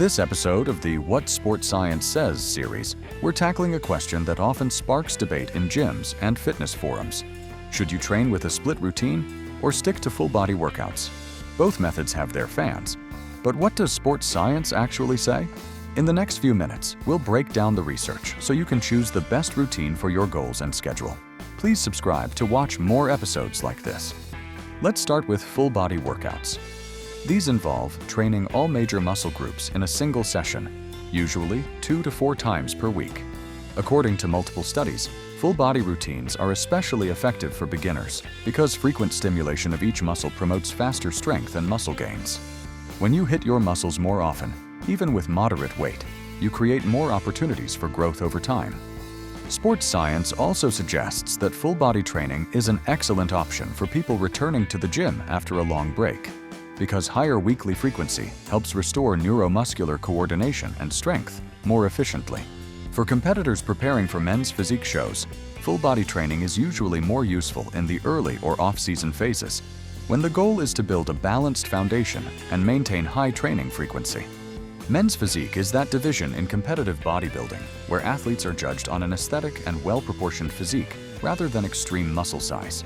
this episode of the What Sports Science Says series, we're tackling a question that often sparks debate in gyms and fitness forums. Should you train with a split routine or stick to full-body workouts? Both methods have their fans. But what does sports science actually say? In the next few minutes, we'll break down the research so you can choose the best routine for your goals and schedule. Please subscribe to watch more episodes like this. Let's start with full-body workouts. These involve training all major muscle groups in a single session, usually 2 to 4 times per week. According to multiple studies, full-body routines are especially effective for beginners because frequent stimulation of each muscle promotes faster strength and muscle gains. When you hit your muscles more often, even with moderate weight, you create more opportunities for growth over time. Sports science also suggests that full-body training is an excellent option for people returning to the gym after a long break, because higher weekly frequency helps restore neuromuscular coordination and strength more efficiently. For competitors preparing for men's physique shows, full-body training is usually more useful in the early or off-season phases, when the goal is to build a balanced foundation and maintain high training frequency. Men's physique is that division in competitive bodybuilding where athletes are judged on an aesthetic and well-proportioned physique rather than extreme muscle size.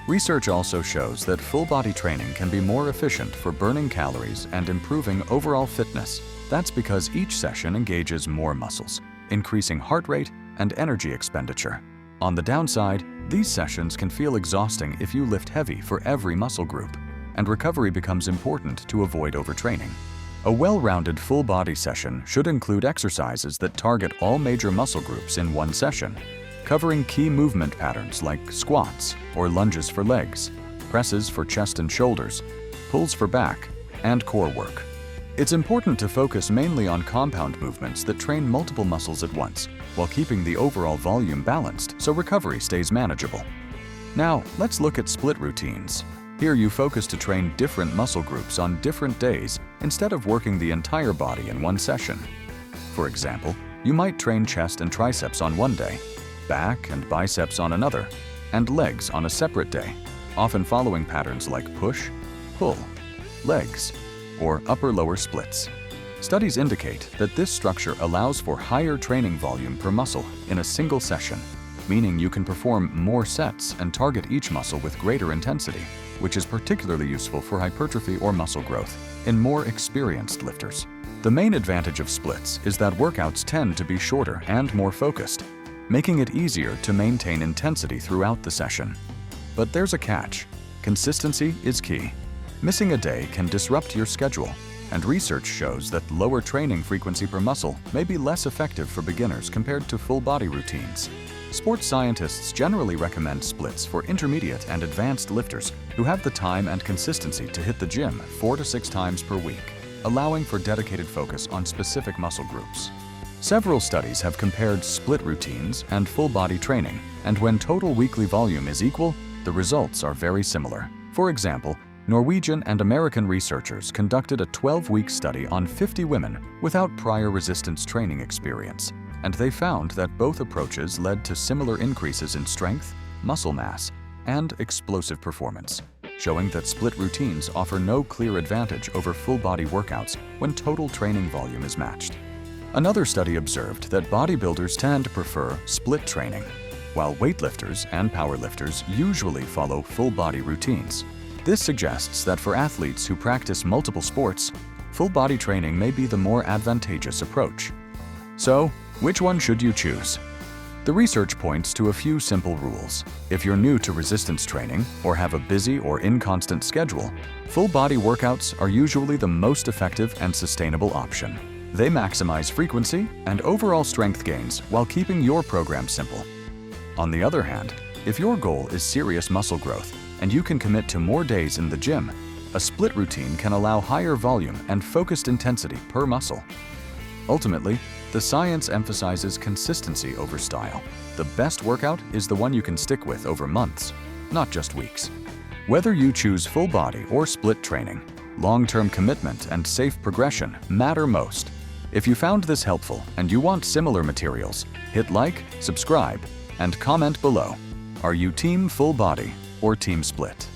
Research also shows that full-body training can be more efficient for burning calories and improving overall fitness. That's because each session engages more muscles, increasing heart rate and energy expenditure. On the downside, these sessions can feel exhausting if you lift heavy for every muscle group, and recovery becomes important to avoid overtraining. A well-rounded full-body session should include exercises that target all major muscle groups in one session, covering key movement patterns like squats or lunges for legs, presses for chest and shoulders, pulls for back, and core work. It's important to focus mainly on compound movements that train multiple muscles at once, while keeping the overall volume balanced so recovery stays manageable. Now, let's look at split routines. Here you focus to train different muscle groups on different days instead of working the entire body in one session. For example, you might train chest and triceps on one day, back and biceps on another, and legs on a separate day, often following patterns like push, pull, legs, or upper-lower splits. Studies indicate that this structure allows for higher training volume per muscle in a single session, meaning you can perform more sets and target each muscle with greater intensity, which is particularly useful for hypertrophy or muscle growth in more experienced lifters. The main advantage of splits is that workouts tend to be shorter and more focused, making it easier to maintain intensity throughout the session. But there's a catch. Consistency is key. Missing a day can disrupt your schedule, and research shows that lower training frequency per muscle may be less effective for beginners compared to full-body routines. Sports scientists generally recommend splits for intermediate and advanced lifters who have the time and consistency to hit the gym 4 to 6 times per week, allowing for dedicated focus on specific muscle groups. Several studies have compared split routines and full-body training, and when total weekly volume is equal, the results are very similar. For example, Norwegian and American researchers conducted a 12-week study on 50 women without prior resistance training experience, and they found that both approaches led to similar increases in strength, muscle mass, and explosive performance, showing that split routines offer no clear advantage over full-body workouts when total training volume is matched. Another study observed that bodybuilders tend to prefer split training, while weightlifters and powerlifters usually follow full-body routines. This suggests that for athletes who practice multiple sports, full-body training may be the more advantageous approach. So, which one should you choose? The research points to a few simple rules. If you're new to resistance training or have a busy or inconstant schedule, full-body workouts are usually the most effective and sustainable option. They maximize frequency and overall strength gains while keeping your program simple. On the other hand, if your goal is serious muscle growth and you can commit to more days in the gym, a split routine can allow higher volume and focused intensity per muscle. Ultimately, the science emphasizes consistency over style. The best workout is the one you can stick with over months, not just weeks. Whether you choose full body or split training, long-term commitment and safe progression matter most. If you found this helpful and you want similar materials, hit like, subscribe, and comment below. Are you team full body or team split?